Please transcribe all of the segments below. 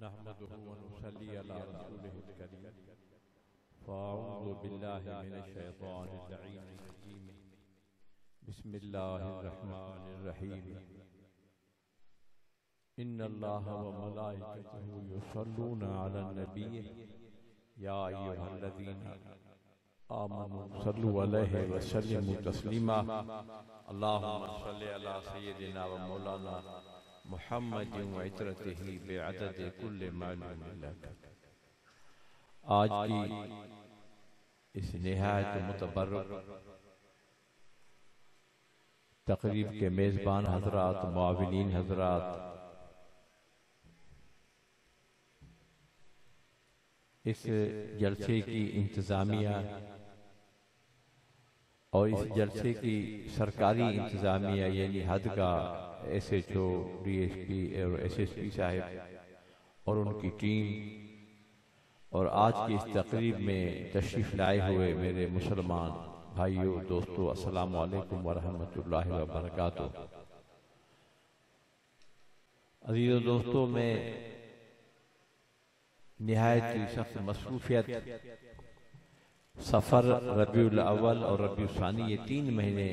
نحمده ونصلي على رسوله الكريم فأعوذ بالله من الشيطان اللعين الرجيم بسم الله الرحمن الرحيم إن الله وملائكته يصلون على النبي يا أيها الذين آمنوا صلوا عليه وسلموا تسليما اللهم صل على سيدنا ومولانا محمد وعترته بعدد كل معلوم لك۔ آج کی اس نہایت متبرک تقریب کے میزبان حضرات، معاونین حضرات، اس جلسے کی انتظامیہ اور اس جلسے کی سرکاری انتظامیہ یعنی حد کا S H O, D S P اور ایس ایس پی صاحب اور ان کی ٹیم، اور آج کی اس تقریب میں تشریف لائے ہوئے میرے مسلمان بھائیوں، دوستو، السلام علیکم ورحمۃ اللہ وبرکاتہ۔ عزیزو دوستو، میں نہایت سخت مصروفیت سفر، ربیع الاول اور ربیع الثانی، یہ 3 مہینے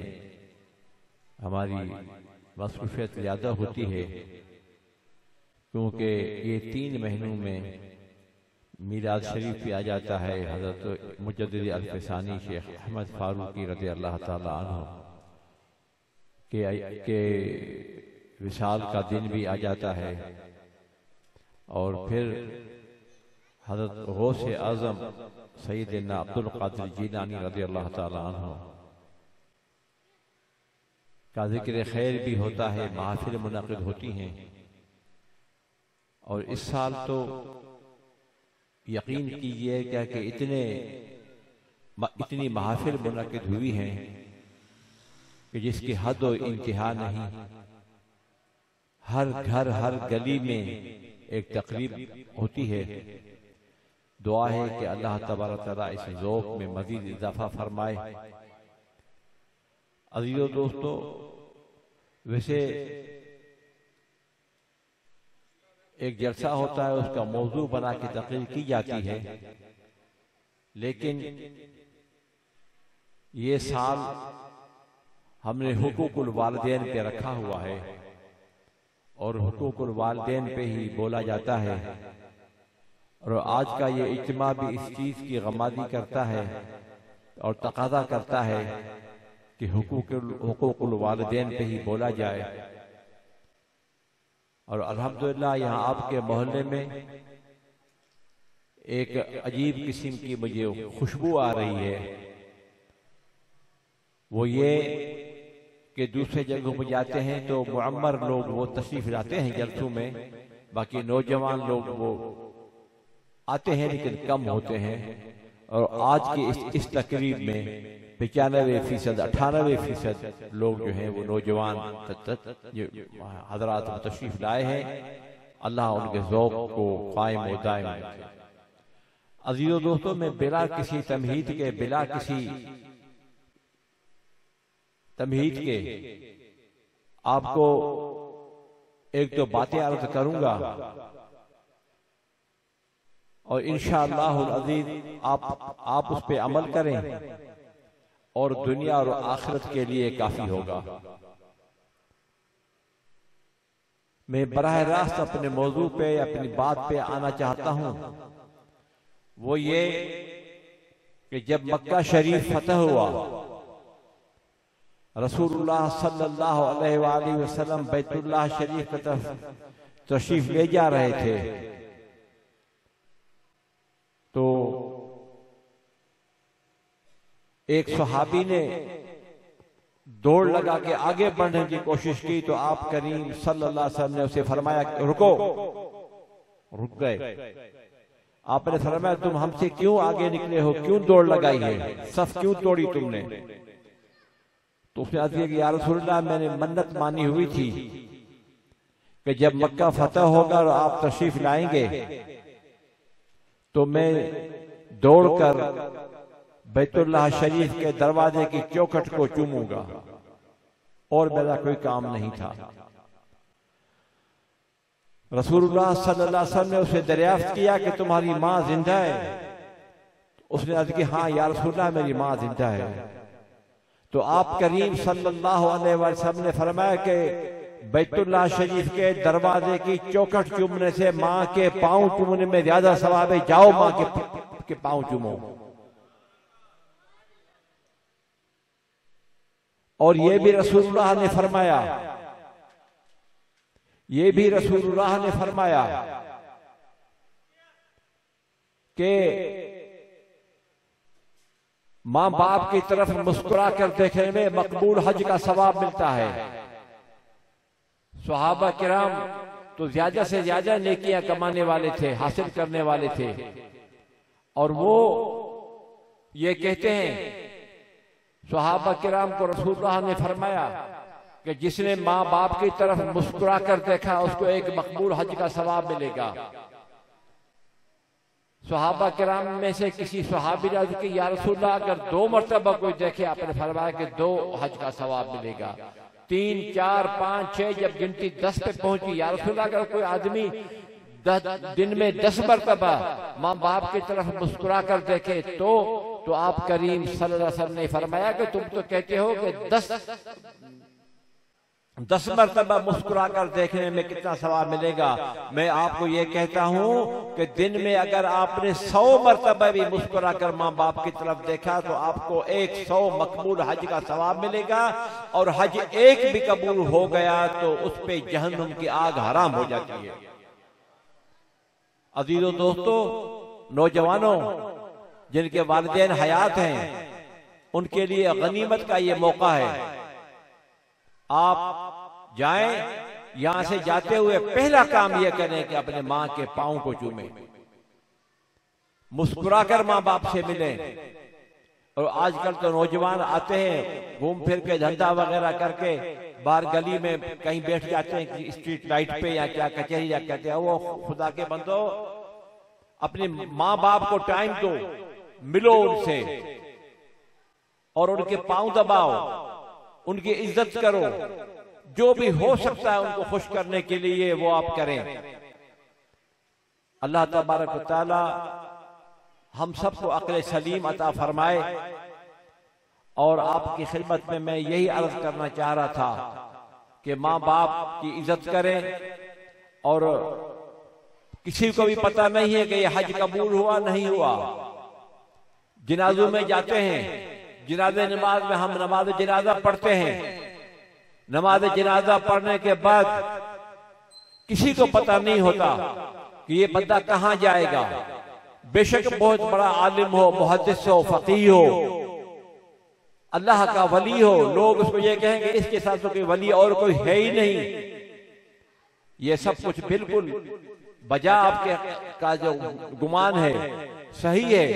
ہماری مصروفیت زیادہ ہوتی ہے، کیونکہ یہ 3 مہینوں میں میلاد شریف بھی آ جاتا ہے، حضرت مجدد الف ثانی شیخ احمد فاروقی رضی اللہ تعالی عنہ کے وصال کا دن بھی آ جاتا ہے، اور پھر حضرت غوث اعظم سیدنا عبدالقادر جیلانی رضی اللہ تعالی عنہ کا ذکر خیر بھی ہوتا ہے، محافل منعقد ہوتی ہیں، اور اس سال تو یقین کیجئے کہ اتنی محافل منعقد ہوئی ہیں کہ جس کی حد و انتہا نہیں۔ ہر گھر، ہر گلی میں ایک تقریب ہوتی ہے۔ دعا ہے کہ اللہ تبارک تعالیٰ اس ذوق میں مزید اضافہ فرمائے۔ عزیزو دوستو، ویسے ایک جلسہ ہوتا ہے، اس کا موضوع بنا کے تقریر کی جاتی ہے، لیکن یہ سال ہم نے حقوق الوالدین پہ رکھا ہوا ہے، اور حقوق الوالدین پہ ہی بولا جاتا ہے، اور آج کا یہ اجتماع بھی اس چیز کی غمازی کرتا ہے اور تقاضا کرتا ہے کہ حقوق الوالدین پہ ہی بولا جائے۔ اور الحمدللہ یہاں آپ کے محلے میں ایک عجیب قسم کی مجھے خوشبو آ رہی ہے، وہ یہ کہ دوسرے جگہوں پہ جاتے ہیں تو معمر لوگ وہ تشریف لاتے ہیں جلسوں میں، باقی نوجوان لوگ وہ آتے ہیں لیکن کم ہوتے ہیں، اور آج کی اس تقریب میں 95%، 98% لوگ جو ہیں وہ نوجوان حضرات تشریف لائے ہیں۔ اللہ ان کے ذوق کو قائم و دائم رکھے۔ عزیزو دوستو، میں بلا کسی تمہید کے آپ کو ایک دو باتیں عرض کروں گا، اور انشاءاللہ العزیز آپ اس پہ عمل کریں، اور دنیا اور آخرت کے لیے کافی ہوگا۔ میں براہ راست اپنے موضوع پہ، اپنی بات پہ آنا چاہتا ہوں، وہ یہ کہ جب مکہ شریف فتح ہوا، رسول اللہ صلی اللہ علیہ وآلہ وسلم بیت اللہ شریف کی طرف تشریف لے جا رہے تھے، تو ایک صحابی نے دوڑ لگا کے آگے بڑھنے کی کوشش کی، تو آپ کریم صلی اللہ علیہ وسلم نے اسے فرمایا رکو، رک گئے۔ آپ نے فرمایا تم ہم سے کیوں آگے نکلے ہو، کیوں دوڑ لگائی ہے، صف کیوں توڑی تم نے؟ تو اس نے عرض کیا کہ یا رسول اللہ، میں نے منت مانی ہوئی تھی کہ جب مکہ فتح ہوگا اور آپ تشریف لائیں گے تو میں دوڑ کر بیت اللہ شریف کے دروازے کی چوکھٹ کو چوموں گا، اور میرا کوئی کام نہیں تھا۔ رسول اللہ صلی اللہ علیہ وسلم نے اسے دریافت کیا کہ تمہاری ماں زندہ ہے؟ اس نے عرض کی ہاں یا رسول اللہ میری ماں زندہ ہے۔ تو آپ کریم صلی اللہ علیہ وسلم نے فرمایا کہ بیت اللہ شریف کے دروازے کی چوکھٹ چومنے سے ماں کے پاؤں چومنے میں زیادہ ثواب ہے، جاؤ ماں کے پاؤں چومو۔ اور یہ بھی رسول اللہ نے فرمایا، یہ بھی رسول اللہ نے فرمایا کہ ماں باپ کی طرف مسکرا کر دیکھنے میں مقبول حج کا ثواب ملتا ہے۔ صحابہ کرام تو زیادہ سے زیادہ نیکیاں کمانے والے تھے، حاصل کرنے والے تھے، اور وہ یہ کہتے ہیں، صحابہ کرام کو رسول اللہ نے فرمایا کہ جس نے ماں باپ کی طرف مسکرا کر دیکھا اس کو ایک مقبول حج کا ثواب ملے گا۔ صحابہ کرام میں سے کسی صحابی نے عرض کی یا رسول اللہ اگر 2 مرتبہ کوئی دیکھے، آپ نے فرمایا کہ 2 حج کا ثواب ملے گا۔ 3 4 5 6 جب گنتی 10 پہ پہنچی، یا رسول اللہ اگر کوئی آدمی دن میں 10 مرتبہ ماں باپ کی طرف مسکرا کر دیکھے تو آپ کریم صلی اللہ علیہ وسلم نے فرمایا کہ تم تو کہتے ہو کہ 10 مرتبہ مسکرا کر دیکھنے میں کتنا ثواب ملے گا، میں آپ کو یہ کہتا ہوں کہ دن میں اگر آپ نے 100 مرتبہ بھی مسکرا کر ماں باپ کی طرف دیکھا تو آپ کو 100 مقبول حج کا ثواب ملے گا، اور حج ایک بھی قبول ہو گیا تو اس پہ جہنم کی آگ حرام ہو جاتی ہے۔ عزیزو دوستو، نوجوانوں جن کے والدین حیات ہیں ان کے لیے غنیمت کا یہ موقع ہے۔ آپ جائیں، یہاں سے جاتے ہوئے پہلا کام یہ کریں کہ اپنے ماں کے پاؤں کو چومیں، مسکرا کر ماں باپ سے ملیں۔ اور آج کل تو نوجوان آتے ہیں گھوم پھر کے دھندا وغیرہ کر کے باہر گلی میں کہیں بیٹھ جاتے ہیں اسٹریٹ لائٹ پہ یا کیا کچہری، یا کہتے ہیں وہ خدا کے بندو اپنے ماں باپ کو ٹائم دو، ملو ان سے اور ان کے پاؤں دباؤ، ان کی عزت کرو، جو بھی ہو سکتا ہے ان کو خوش کرنے کے لیے وہ آپ کریں۔ اللہ تبارک و تعالی ہم سب کو عقل سلیم عطا فرمائے۔ اور آپ کی خدمت میں میں یہی عرض کرنا چاہ رہا تھا کہ ماں باپ کی عزت کریں، اور کسی کو بھی پتہ نہیں ہے کہ یہ حج قبول ہوا نہیں ہوا۔ جنازوں میں جاتے ہیں، جنازہ نماز میں ہم نماز جنازہ پڑھتے ہیں، نماز جنازہ پڑھنے کے بعد کسی کو پتہ نہیں ہوتا کہ یہ بندہ کہاں جائے گا۔ بے شک بہت بڑا عالم ہو، محدث ہو، فقیہ ہو، اللہ کا ولی ہو، لوگ اس کو یہ کہیں گے اس کے ساتھ تو کوئی ولی اور کوئی ہے ہی نہیں۔ یہ سب کچھ بالکل بجا آپ کے کا جو گمان ہے صحیح ہے،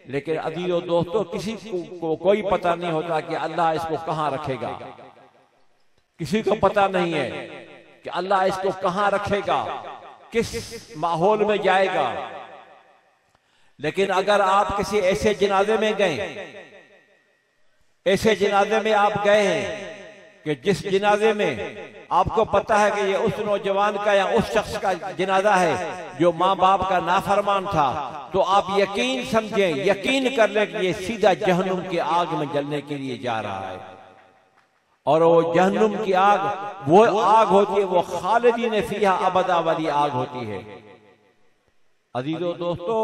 لیکن عزیز و دوستو کسی کو کوئی پتہ نہیں ہوتا کہ اللہ اس کو کہاں رکھے گا۔ کسی کو پتہ نہیں ہے کہ اللہ اس کو کہاں رکھے گا، کس ماحول میں جائے گا۔ لیکن اگر آپ کسی ایسے جنازے میں گئے، ایسے جنازے میں آپ گئے ہیں کہ جس جنازے میں آپ کو پتہ ہے کہ یہ اس نوجوان کا یا اس شخص کا جنازہ ہے جو ماں باپ کا نافرمان تھا، تو آپ یقین سمجھیں، یقین کر لیں کہ یہ سیدھا جہنم کی آگ میں جلنے کے لیے جا رہا ہے۔ اور وہ جہنم کی آگ وہ آگ ہوتی ہے، وہ خالدین فیہا ابدا والی آگ ہوتی ہے۔ عزیزو دوستو،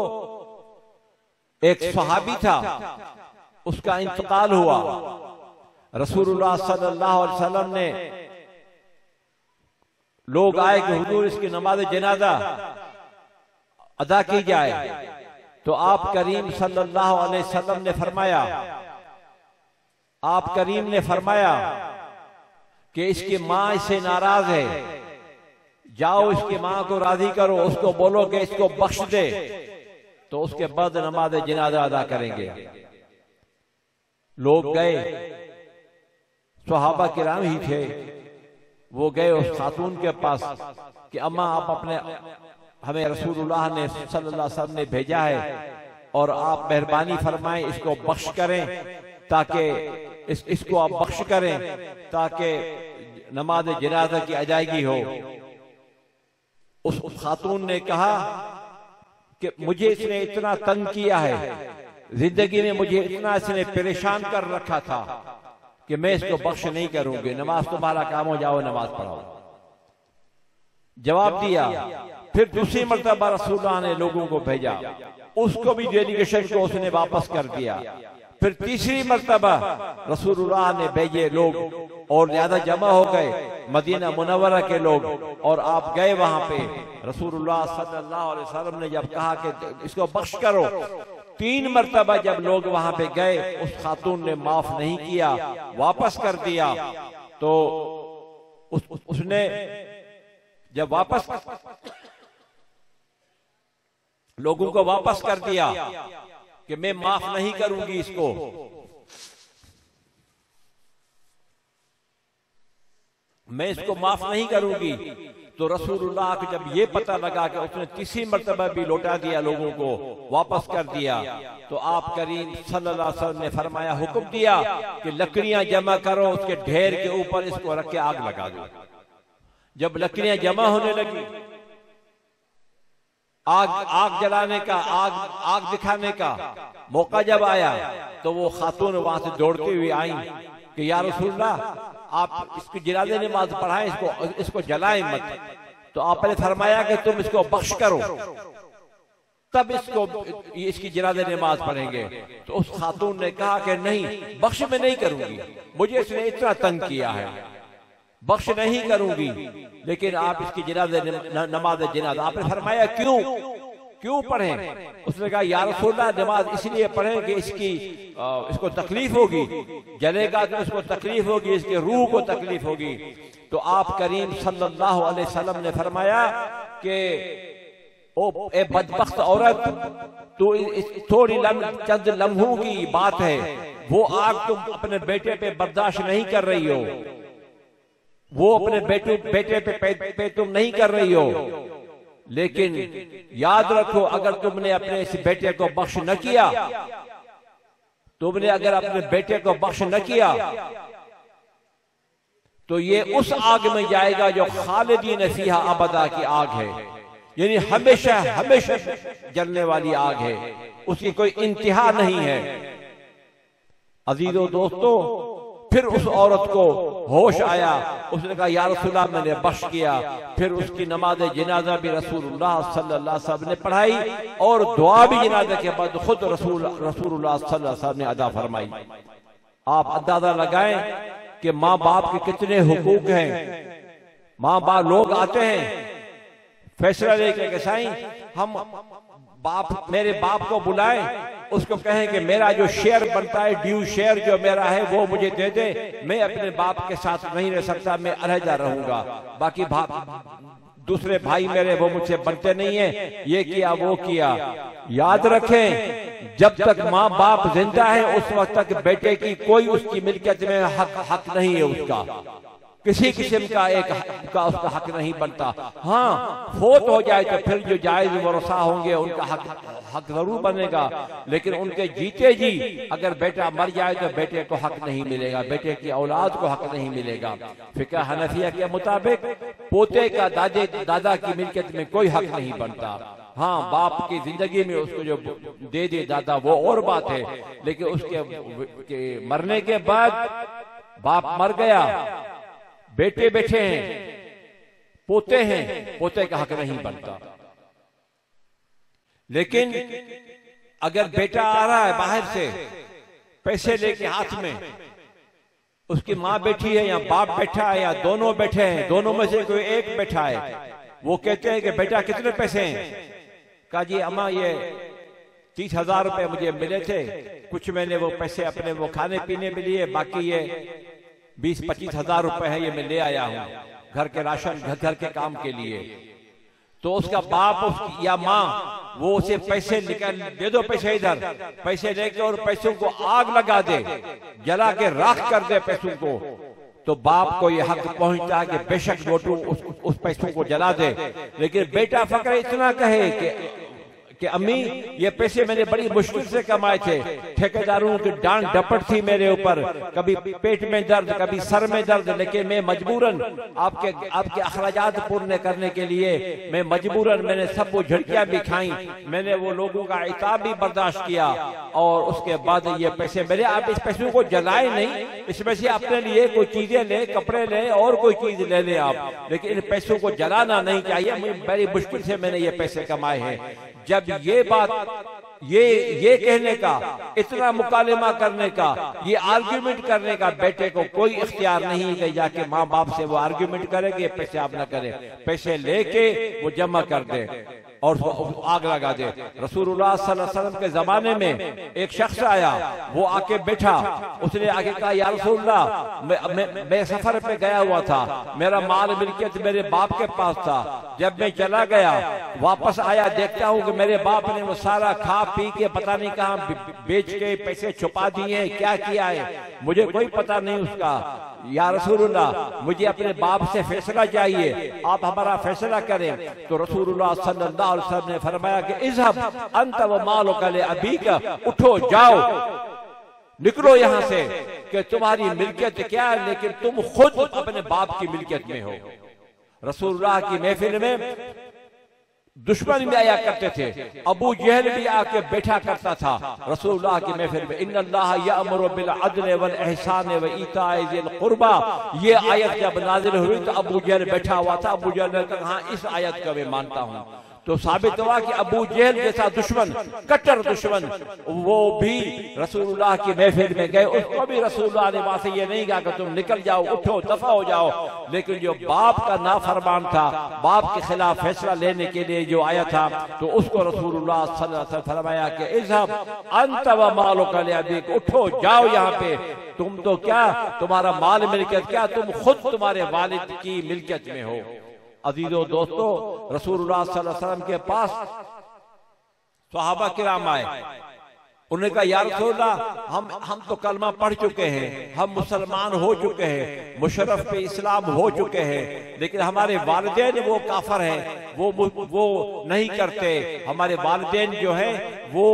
ایک صحابی تھا، اس کا انتقال ہوا، رسول اللہ صلی اللہ علیہ وسلم نے لوگ آئے کہ حضور اس کی نماز جنازہ ادا کی جائے، تو آپ کریم صلی اللہ علیہ وسلم نے فرمایا، آپ کریم نے فرمایا کہ اس کی ماں اس سے ناراض ہے، جاؤ اس کی ماں کو راضی کرو، اس کو بولو کہ اس کو بخش دے، تو اس کے بعد نماز جنازہ ادا کریں گے۔ لوگ گئے، صحابہ کرام ہی تھے، وہ گئے اس خاتون کے پاس کہ اماں آپ اپنے ہمیں رسول اللہ نے صلی اللہ علیہ وسلم نے بھیجا ہے اور آپ مہربانی فرمائیں اس کو بخش کریں، تاکہ اس کو آپ بخش کریں تاکہ نماز جنازہ کی ادائیگی ہو۔ اس خاتون نے کہا کہ مجھے اس نے اتنا تنگ کیا ہے، زندگی میں مجھے اتنا اس نے پریشان کر رکھا تھا کہ میں اس کو بخش نہیں کروں گی، نماز تمہارا کام ہو، جاؤ نماز پڑھاؤ۔ جواب دیا۔ پھر دوسری مرتبہ رسول اللہ نے لوگوں کو بھیجا، اس کو بھی ڈیلیگیشن کو اس نے واپس کر دیا۔ پھر تیسری مرتبہ رسول اللہ نے بھیجے لوگ اور زیادہ جمع ہو گئے مدینہ منورہ کے لوگ، اور آپ گئے وہاں پہ۔ رسول اللہ صلی اللہ علیہ وسلم نے جب کہا کہ اس کو بخش کرو، 3 مرتبہ جب لوگ وہاں پہ گئے، اس خاتون نے معاف نہیں کیا، واپس کر دیا۔ تو اس نے جب واپس لوگوں کو واپس کر دیا کہ میں معاف نہیں کروں گی اس کو، میں اس کو معاف نہیں کروں گی، تو رسول اللہ کو جب یہ پتہ لگا کہ اس نے تیسری مرتبہ بھی لوٹا دیا، لوگوں کو واپس کر دیا، تو آپ کریم صلی اللہ علیہ وسلم نے فرمایا، حکم دیا کہ لکڑیاں جمع کرو، اس کے ڈھیر کے اوپر اس کو رکھ کے آگ لگا دو۔ جب لکڑیاں جمع ہونے لگی، آگ جلانے کا، آگ دکھانے کا موقع جب آیا، تو وہ خاتون وہاں سے دوڑتے ہوئے آئیں کہ یا رسول اللہ، آپ اس کی جنازہ نماز پڑھائیں، اس کو جلائیں مت۔ تو آپ نے فرمایا کہ تم اس کو بخش کرو، تب اس کی جنازہ نماز پڑھیں گے۔ تو اس خاتون نے کہا کہ نہیں، بخش میں نہیں کروں گی، مجھے اس نے اتنا تنگ کیا ہے، بخش نہیں کروں گی، لیکن آپ اس کی نماز جنازہ۔ آپ نے فرمایا کیوں پڑھیں؟ اس نے کہا یا رسول اللہ، نماز اس لیے پڑھیں کہ اس کو تکلیف ہوگی، جلے گا تو اس کو تکلیف ہوگی، اس کے روح کو تکلیف ہوگی۔ تو آپ کریم صلی اللہ علیہ وسلم نے فرمایا کہ اے بدبخت عورت، تو تھوڑی چند لمحوں کی بات ہے، وہ آگ تم اپنے بیٹے پہ برداشت نہیں کر رہی ہو، وہ اپنے بیٹے پہ تم نہیں کر رہی ہو، لیکن یاد رکھو، اگر تم نے اپنے اس بیٹے کو بخش نہ کیا، اگر اپنے بیٹے کو بخش نہ کیا، تو یہ اس آگ میں جائے گا جو خالدین فیہا ابدا کی آگ ہے، یعنی ہمیشہ جلنے والی آگ ہے، اس کی کوئی انتہا نہیں ہے۔ عزیزو دوستو، پھر اس عورت کو ہوش آیا، اس نے کہا یا رسول اللہ، میں نے بخش کیا۔ پھر اس کی نماز جنازہ بھی رسول اللہ صلی اللہ علیہ وسلم نے پڑھائی، اور دعا بھی جنازہ کے بعد خود رسول اللہ صلی اللہ علیہ وسلم نے ادا فرمائی۔ آپ اندازہ لگائیں کہ ماں باپ کے کتنے حقوق ہیں۔ ماں باپ لوگ آتے ہیں فیصلہ لے کے کہ سائیں ہم میرے باپ کو بلائیں، اس کو کہیں کہ میرا جو شیئر بنتا ہے، ڈیو شیئر جو میرا ہے وہ مجھے دے دے، میں اپنے باپ کے ساتھ نہیں رہ سکتا، میں علیحدہ رہوں گا، باقی دوسرے بھائی میرے وہ مجھ سے بنتے نہیں ہیں، یہ کیا وہ کیا۔ یاد رکھیں، جب تک ماں باپ زندہ ہے اس وقت تک بیٹے کی کوئی اس کی ملکیت میں حق نہیں ہے، اس کا کسی قسم کا اس کا حق نہیں بنتا۔ ہاں، فوت ہو جائے تو پھر جو جائز ورثہ ہوں گے ان کا حق ضرور بنے گا، لیکن ان کے جیتے جی اگر بیٹا مر جائے تو بیٹے کو حق نہیں ملے گا، بیٹے کی اولاد کو حق نہیں ملے گا۔ فقہ حنفیہ کے مطابق پوتے کا دادا کی ملکیت میں کوئی حق نہیں بنتا۔ ہاں، باپ کی زندگی میں اس کو جو دے دے دادا وہ اور بات ہے، لیکن اس کے مرنے کے بعد باپ مر گیا، بیٹے بیٹھے ہیں، پوتے ہیں، پوتے کا حق نہیں بنتا۔ لیکن اگر بیٹا آ رہا ہے باہر سے پیسے لے کے ہاتھ میں، اس کی ماں بیٹھی ہے یا باپ بیٹھا ہے یا دونوں بیٹھے ہیں، دونوں میں سے کوئی ایک بیٹھا ہے، وہ کہتے ہیں کہ بیٹا کتنے پیسے ہیں؟ کہا جی اماں یہ 30,000 روپے مجھے ملے تھے، کچھ میں نے وہ پیسے اپنے وہ کھانے پینے میں لیے، باقی یہ 20-25 ہزار روپے ہے، یہ میں لے آیا ہوں گھر کے راشن گھر کے کام کے لیے۔ تو اس کا باپ یا ماں وہ اسے پیسے دے دو، پیسے ادھر، پیسے لے کے اور پیسوں کو آگ لگا دے، جلا کے راکھ کر دے پیسوں کو، تو باپ کو یہ حق پہنچتا ہے کہ بے شک وہ اس پیسوں کو جلا دے۔ لیکن بیٹا فقط اتنا کہے کہ امی یہ پیسے میں نے بڑی مشکل سے کمائے تھے، ٹھیکیداروں کی ڈانٹ ڈپٹ تھی میرے اوپر، کبھی پیٹ میں درد، کبھی سر میں درد، لیکن میں مجبوراً آپ کے اخراجات پورنے کرنے کے لیے میں مجبوراً میں نے سب وہ جھڑکیاں بھی کھائیں، میں نے وہ لوگوں کا عتاب بھی برداشت کیا، اور اس کے بعد یہ پیسے میرے، آپ اس پیسوں کو جلائے نہیں، اس میں سے اپنے لیے کوئی چیزیں لیں، کپڑے لیں اور کوئی چیز لے لیں آپ، لیکن ان پیسوں کو جلانا نہیں چاہیے، بڑی مشکل سے میں نے یہ پیسے کمائے ہیں۔ جب یہ بات، یہ کہنے کا، اتنا مکالمہ کرنے کا، یہ آرگیومنٹ کرنے کا بیٹے کو کوئی اختیار نہیں کہ جا کے ماں باپ سے وہ آرگیومنٹ کرے کہ یہ پیسے آپ نہ کریں، پیسے لے کے وہ جمع کر دے اور آگ لگا دے۔ رسول اللہ صلی اللہ علیہ وسلم کے زمانے میں ایک شخص آیا، وہ آ کے بیٹھا، اس نے آ کے کہا یا رسول اللہ میں سفر پہ گیا ہوا تھا، میرا مال ملکیت میرے باپ کے پاس تھا، جب میں چلا گیا واپس آیا دیکھتا ہوں کہ میرے باپ نے وہ سارا کھا پی کے پتہ نہیں کہاں بیچ کے پیسے چھپا دیے، کیا کیا ہے مجھے کوئی پتہ نہیں اس کا، یا رسول اللہ مجھے اپنے باپ سے فیصلہ چاہیے، آپ ہمارا فیصلہ کریں۔ تو رسول اللہ صلی اللہ علیہ وسلم نے فرمایا کہ اذهب انت ومالک لابیک، اٹھو جاؤ نکلو یہاں سے، کہ تمہاری ملکیت کیا ہے لیکن تم خود اپنے باپ کی ملکیت میں ہو۔ رسول اللہ کی محفل میں دشمن بھی آیا کرتے تھے، ابو جہل بھی آ کے بیٹھا کرتا تھا رسول اللہ کی محفل میں، ان اللہ یأمر بالعدل والاحسان وایتاء ذی القربى، یہ آیت جب نازل ہوئی تو ابو جہل بیٹھا ہوا تھا، ابو جہل نے کہا ہاں اس آیت کا میں مانتا ہوں، تو ثابت ہوا کہ ابو جہل جیسا دشمن، کٹر دشمن، وہ بھی رسول اللہ کی محفل میں گئے، اس کو بھی رسول اللہ نے وہاں سے یہ نہیں کہا کہ تم نکل جاؤ، اٹھو دفع ہو جاؤ، لیکن جو باپ کا نافرمان تھا، باپ کے خلاف فیصلہ لینے کے لیے جو آیا تھا، تو اس کو رسول اللہ صلی اللہ علیہ وسلم فرمایا کہ اذهب انت ومالک لابیک، اٹھو جاؤ یہاں پہ، تم تو کیا تمہارا مال ملکیت کیا، تم خود تمہارے والد کی ملکیت میں ہو۔ عزیزو دوستو، رسول اللہ صلی اللہ علیہ وسلم کے پاس صحابہ کرام آئے، انہوں نے کہا یا رسول اللہ ہم تو کلمہ پڑھ چکے ہیں، ہم مسلمان ہو چکے ہیں، مشرف پہ اسلام ہو چکے ہیں، لیکن ہمارے والدین وہ کافر ہیں، وہ نہیں کرتے، ہمارے والدین جو ہیں وہ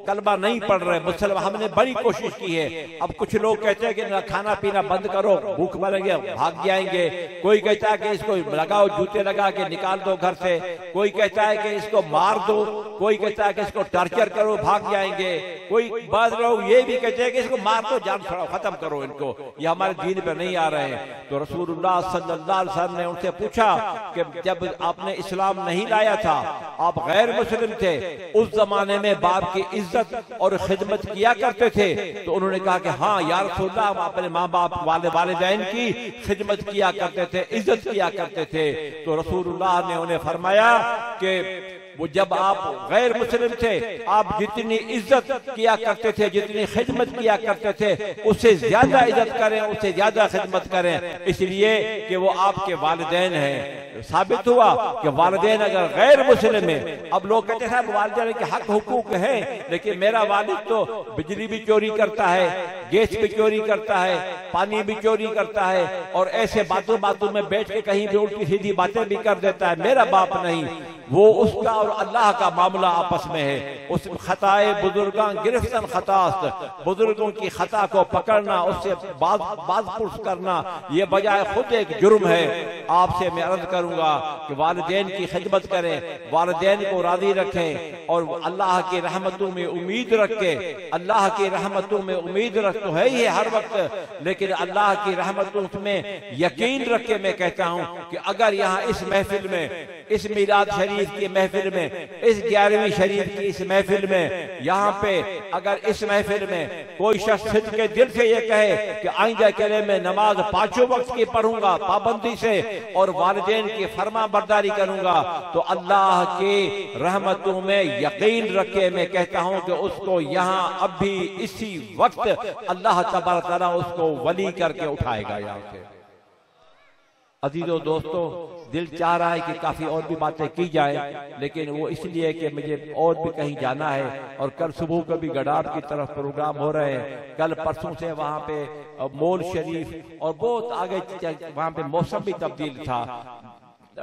کلمہ نہیں پڑھ رہے، مسلمان، ہم نے بڑی کوشش کی ہے، اب کچھ لوگ کہتے ہیں کہ کھانا پینا بند کرو، بھوک مریں گے بھاگ جائیں گے، کوئی کہتا ہے کہ اس کو لگاؤ، جوتے لگا کے نکال دو گھر سے، کوئی کہتا ہے کہ اس کو مار دو، کوئی کہتا ہے کہ اس کو ٹارچر کرو بھاگ جائیں گے، کوئی بعض لوگ یہ بھی کہتے ہیں کہ اس کو مار دو، جان چھڑاؤ، ختم کرو ان کو، یہ ہمارے دین پر نہیں آ رہے ہیں۔ تو رسول اللہ صلی اللہ علیہ وسلم نے ان سے پوچھا کہ جب آپ نے اسلام نہیں لایا تھا، آپ غیر مسلم تھے، اس زمانے میں باپ کی عزت اور خدمت کیا کرتے تھے؟ تو انہوں نے کہا کہ ہاں یا رسول اللہ، ہم اپنے ماں باپ والدین کی خدمت کیا کرتے تھے، عزت کیا کرتے تھے۔ تو رسول اللہ نے انہیں فرمایا کہ وہ جب آپ غیر مسلم تھے، آپ جتنی عزت کیا کرتے تھے، جتنی خدمت کیا کرتے تھے، اس سے زیادہ عزت کریں، اس سے زیادہ خدمت کریں، اس لیے کہ وہ آپ کے والدین ہیں۔ ثابت ہوا کہ والدین اگر غیر مسلم ہیں، اب لوگ کہتے ہیں والدین کے حق حقوق ہیں، لیکن میرا والد تو بجلی بھی چوری کرتا ہے، گیس بھی چوری کرتا ہے، پانی بھی چوری کرتا ہے، اور ایسے باتوں میں بیٹھ کے کہیں بھی الٹی سیدھی باتیں بھی کر دیتا ہے، میرا باپ نہیں۔ وہ اس کا اور اللہ کا معاملہ آپس میں ہے، اس خطائے بزرگان گرفتن خطاست، بزرگوں کی خطا کو پکڑنا، اس سے باز پرس کرنا، یہ بجائے خود ایک جرم ہے۔ آپ سے میں عرض کروں گا کہ والدین کی خدمت کریں، والدین کو راضی رکھیں، اور اللہ کی رحمتوں میں امید رکھیں۔ اللہ کی رحمتوں میں امید رکھتے ہے ہی ہر وقت، لیکن اللہ کی رحمتوں میں یقین رکھ کے میں کہتا ہوں کہ اگر یہاں اس محفل میں، اس میلاد شریف کی محفل میں، اس 11ویں شریف کی اس محفل میں، یہاں پہ اگر اس محفل میں کوئی شخص صدق کے دل سے یہ کہے کہ آئندہ کے لیے میں نماز 5 وقت کی پڑھوں گا پابندی سے، اور والدین کی فرما برداری کروں گا، تو اللہ کی رحمتوں میں یقین رکھے میں کہتا ہوں کہ اس کو یہاں اب بھی اسی وقت اللہ تبارک تعالیٰ اس کو ولی کر کے اٹھائے گا یہاں سے۔ عزیزو دوستو، دل چاہ رہا ہے کہ کافی اور بھی باتیں کی جائیں، لیکن وہ اس لیے کہ مجھے اور بھی کہیں جانا ہے، اور کل صبح کو بھی گڈار کی طرف پروگرام ہو رہے ہیں، کل پرسوں سے وہاں پہ مول شریف اور بہت آگے، وہاں پہ موسم بھی تبدیل تھا،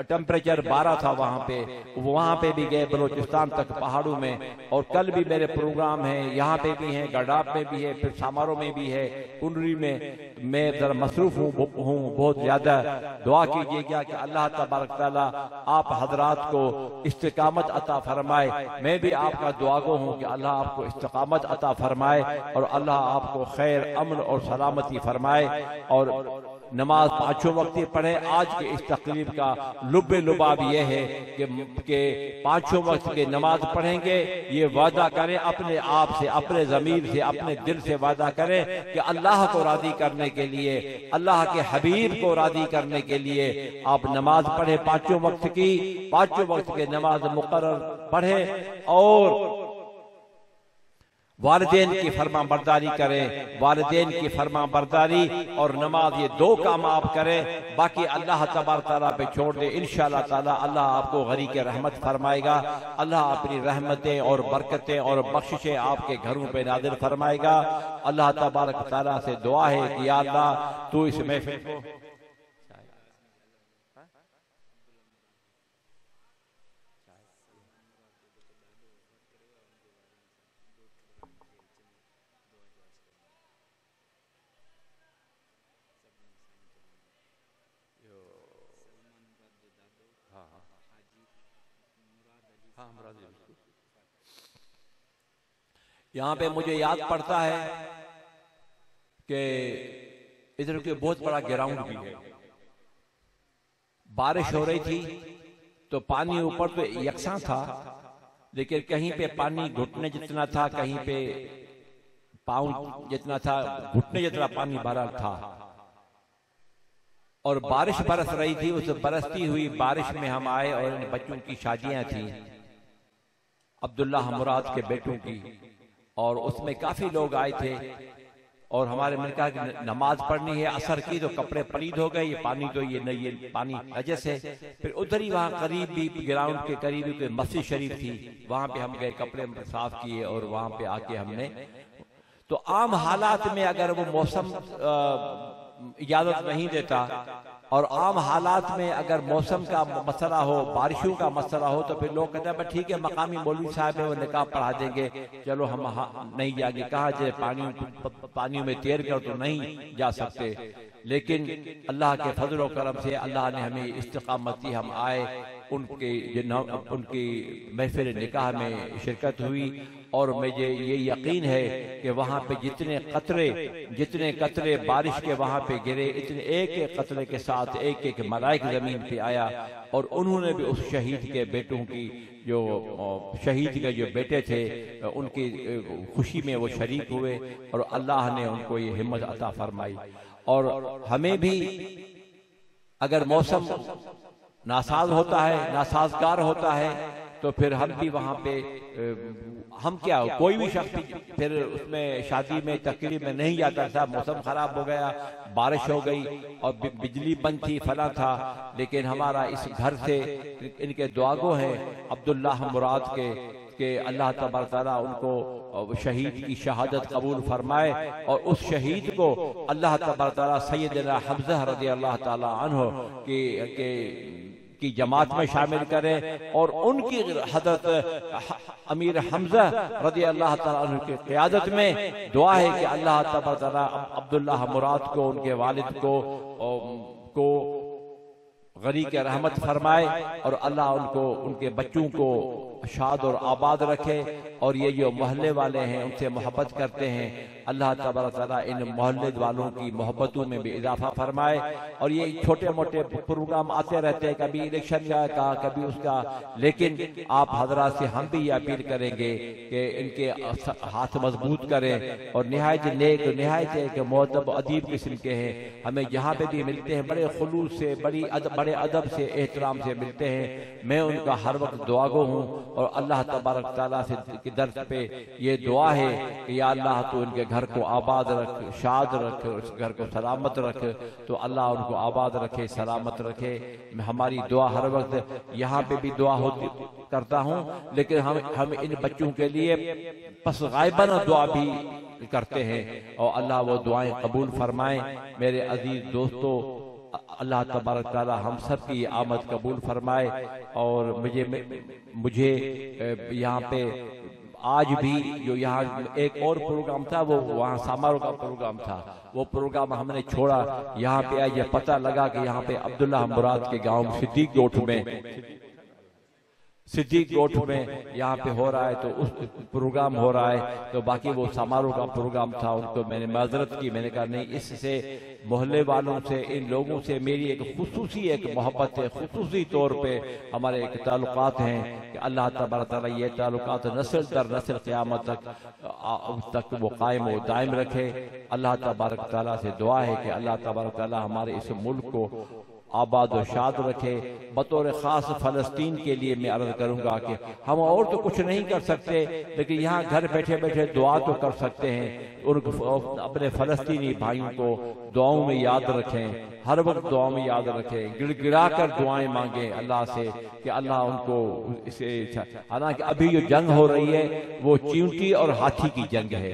ٹیمپریچر 12 تھا وہاں پہ بھی گئے بلوچستان تک پہاڑوں میں، اور کل بھی میرے پروگرام ہیں، یہاں پہ بھی ہیں، گڈاب میں بھی ہے، پھر سامارو میں بھی ہے، کنڈری میں ذرا مصروف ہوں بہت زیادہ۔ دعا کیجئے گا کہ اللہ تبارک تعالیٰ آپ حضرات کو استقامت عطا فرمائے۔ میں بھی آپ کا دعا گو ہوں کہ اللہ آپ کو استقامت عطا فرمائے، اور اللہ آپ کو خیر، امن اور سلامتی فرمائے، اور نماز 5 وقت پڑھیں۔ آج کی اس تقریب کا لب لباب یہ ہے کہ 5 وقت کی نماز پڑھیں گے، یہ وعدہ کریں اپنے آپ سے، اپنے ضمیر سے، اپنے دل سے وعدہ کریں کہ اللہ کو راضی کرنے کے لیے، اللہ کے حبیب کو راضی کرنے کے لیے آپ نماز پڑھیں 5 وقت کی، 5 وقت کی نماز مقرر پڑھیں، اور والدین کی فرما برداری کریں، والدین کی فرما برداری اور نماز، یہ 2 کام آپ کریں، باقی اللہ تبارک تعالیٰ پہ چھوڑ دیں۔ انشاءاللہ تعالیٰ اللہ آپ کو غریق رحمت فرمائے گا، اللہ اپنی رحمتیں اور برکتیں اور بخششیں آپ کے گھروں پہ نازل فرمائے گا۔ اللہ تبارک تعالیٰ سے دعا ہے کہ یا اللہ تو اس محفل کو یہاں پہ مجھے یاد پڑتا ہے کہ ادھر کے بہت بڑا گراؤنڈ بھی ہے، بارش ہو رہی تھی تو پانی اوپر تو یکساں تھا، لیکن کہیں پہ پانی گھٹنے جتنا تھا، کہیں پہ پاؤں جتنا تھا، گھٹنے جتنا پانی بھرا تھا، اور بارش برس رہی تھی۔ اس برستی ہوئی بارش میں ہم آئے، اور ان بچوں کی شادیاں تھیں، عبداللہ مراد کے بیٹوں کی، اور اس میں کافی لوگ آئے تھے، اور ہمارے نے کہا کہ نماز پڑھنی ہے عصر کی، تو کپڑے پلید ہو گئے، یہ پانی تو یہ پانی نجس ہے۔ پھر ادھر ہی وہاں قریب بھی گراؤنڈ کے قریب کوئی مسجد شریف تھی، وہاں پہ ہم گئے، کپڑے صاف کیے، اور وہاں پہ آ کے ہم نے، تو عام حالات میں اگر وہ موسم اجازت نہیں دیتا، اور عام حالات میں اگر موسم کا مسئلہ ہو، بارشوں کا مسئلہ ہو، تو پھر لوگ کہتے ہیں ٹھیک ہے ٹھیک مولوی صاحب ہے وہ نکاح پڑھا دیں گے، چلو ہم نہیں جائیں گے، کہا جائے پانیوں میں تیر کر تو نہیں جا سکتے، لیکن اللہ کے فضل و کرم سے اللہ نے ہمیں استقامت دی، ہم آئے، ان کی محفل نکاح میں شرکت ہوئی، اور مجھے یہ یقین ہے کہ وہاں پہ جتنے قطرے بارش کے وہاں پہ گرے، اتنے ایک ایک قطرے کے ساتھ ایک ایک ملائک زمین پہ آیا، اور انہوں نے بھی اس شہید کے بیٹوں کی، جو شہید کے جو بیٹے تھے، ان کی خوشی میں وہ شریک ہوئے، اور اللہ نے ان کو یہ ہمت عطا فرمائی۔ اور ہمیں بھی اگر موسم ناساز ہوتا ہے، ناسازگار ہوتا ہے، تو پھر ہم بھی وہاں پہ ہم کیا، کوئی بھی شخص پھر اس میں شادی میں تقریب میں نہیں جاتا تھا، موسم خراب ہو گیا، بارش ہو گئی اور بجلی بند تھی، فلاں تھا، لیکن ہمارا اس گھر سے ان کے دعاگو ہیں عبداللہ مراد کے، کہ اللہ تبارک تعالیٰ ان کو شہید کی شہادت قبول فرمائے، اور اس شہید کو اللہ تبارک تعالیٰ سیدنا حمزہ رضی اللہ تعالیٰ عنہ کی جماعت میں شامل کرے، اور ان کی حضرت امیر حمزہ رضی اللہ تعالیٰ عنہ کی قیادت میں دعا ہے کہ اللہ تبارک تعالیٰ عبداللہ مراد کو، ان کے والد کو غریق رحمت فرمائے، اور اللہ ان کے بچوں کو شاد اور آباد رکھے، اور یہ جو محلے والے ہیں ان سے محبت کرتے ہیں، اللہ تبارک تعالیٰ ان محلے والوں کی محبتوں میں بھی اضافہ فرمائے، اور یہ چھوٹے موٹے پروگرام آتے رہتے ہیں، کبھی الیکشن کا کبھی اس کا، لیکن آپ حضرات سے ہم بھی یہ اپیل کریں گے کہ ان کے ہاتھ مضبوط کریں، اور نہایت نیک، نہایت ایک مؤدب ادیب قسم کے ہیں، ہمیں جہاں پہ بھی ملتے ہیں بڑے خلوص سے، بڑے ادب سے، احترام سے ملتے ہیں، میں ان کا ہر وقت دعاگو ہوں، اور اللہ تبارک تعالیٰ سے کی درد پہ یہ دعا ہے کہ یا اللہ تو ان کے گھر کو آباد رکھ، شاد رکھ، اس گھر کو سلامت رکھ، تو اللہ ان کو آباد رکھے، سلامت رکھے۔ ہماری دعا ہر وقت یہاں پہ بھی دعا ہوتی کرتا ہوں، لیکن ہم ان بچوں کے لیے پس غائبانہ دعا بھی کرتے ہیں، اور اللہ وہ دعائیں قبول فرمائیں۔ میرے عزیز دوستو، اللہ تبارک تعالی ہم سب کی آمد قبول فرمائے، اور مجھے یہاں پہ آج بھی جو یہاں ایک اور پروگرام تھا، وہ وہاں سامارو کا پروگرام تھا، وہ پروگرام ہم نے چھوڑا، یہاں پہ آج یہ پتہ لگا کہ یہاں پہ عبداللہ مراد کے گاؤں صدیق گوٹھ میں یہاں پہ ہو رہا ہے، تو اس پروگرام ہو رہا ہے، تو باقی وہ سامارو کا پروگرام تھا، ان کو میں نے معذرت کی، میں نے کہا نہیں، اس سے محلے والوں سے، ان لوگوں سے میری ایک خصوصی ایک محبت ہے، خصوصی طور پہ ہمارے ایک تعلقات ہیں کہ اللہ تبارک تعالیٰ یہ تعلقات نسل در نسل قیامت تک وہ قائم و دائم رکھے۔ اللہ تبارک تعالیٰ سے دعا ہے کہ اللہ تبارک تعالیٰ ہمارے اس ملک کو آباد و شاد رکھے۔ بطور خاص فلسطین کے لیے میں عرض کروں گا کہ ہم اور تو کچھ نہیں کر سکتے، لیکن یہاں گھر بیٹھے بیٹھے دعا تو کر سکتے ہیں، اپنے فلسطینی بھائیوں کو دعاؤں میں یاد رکھیں، ہر وقت دعاؤں میں یاد رکھیں، گڑ گڑا کر دعائیں مانگیں اللہ سے کہ اللہ ان کو اسے، حالانکہ ابھی جو جنگ ہو رہی ہے وہ چیونٹی اور ہاتھی کی جنگ ہے،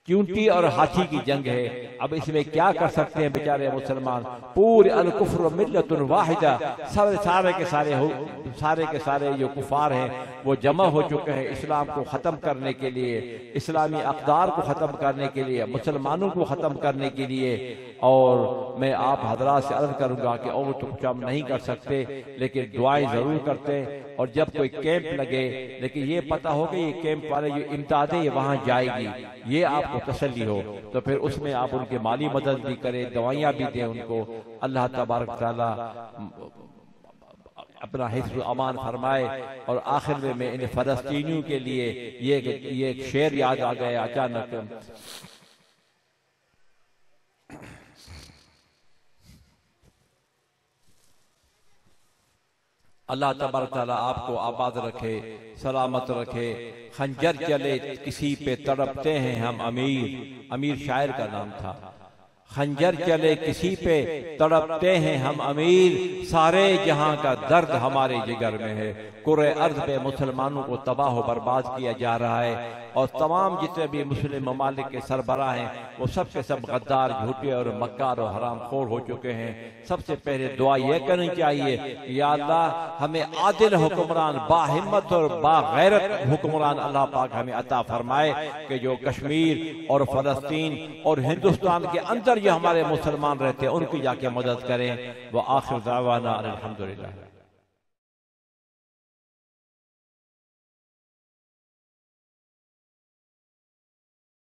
چیونٹی اور ہاتھی کی جنگ ہے۔ اب اس میں کیا کر سکتے ہیں بیچارے مسلمان؟ پورے الکفر ملت واحدہ، سارے کے سارے جو کفار ہیں وہ جمع ہو چکے ہیں اسلام کو ختم کرنے کے لیے، اسلامی اقدار کو ختم کرنے کے لیے، مسلمانوں کو ختم کرنے کے لیے۔ اور میں آپ حضرات سے عرض کروں گا کہ اور تو کچھ ہم نہیں کر سکتے، لیکن دعائیں ضرور کرتے، اور جب کوئی کیمپ لگے، لیکن یہ پتہ ہو کہ یہ کیمپ والے جو امدادیں یہ وہاں جائے گی، یہ آپ کو تسلی ہو، تو پھر اس میں آپ ان کے مالی مدد بھی کریں، دوائیاں بھی دیں ان کو۔ اللہ تبارک تعالیٰ اپنا حفظ و امان فرمائے۔ اور آخر میں ان فلسطینیوں کے لیے یہ ایک شعر یاد آ گیا اچانک، اللہ تبارک تعالیٰ آپ کو آباد رکھے، سلامت رکھے۔ خنجر چلے کسی پہ تڑپتے ہیں ہم امیر شاعر کا نام تھا۔ خنجر چلے کسی پہ تڑپتے ہیں ہم امیر، سارے جہاں کا درد ہمارے جگر میں ہے۔ کرۂ ارض پہ مسلمانوں کو تباہ و برباد کیا جا رہا ہے، اور تمام جتنے بھی مسلم ممالک کے سربراہ ہیں وہ سب کے سب غدار، جھوٹے اور مکار اور حرام خور ہو چکے ہیں۔ سب سے پہلے دعا یہ کرنی چاہیے، یا اللہ ہمیں عادل حکمران، باہمت اور باغیرت حکمران اللہ پاک ہمیں عطا فرمائے، کہ جو کشمیر اور فلسطین اور ہندوستان کے اندر جو ہمارے مسلمان رہتے ہیں ان کی جا کے مدد کریں۔ وآخر دعوانا الحمدللہ۔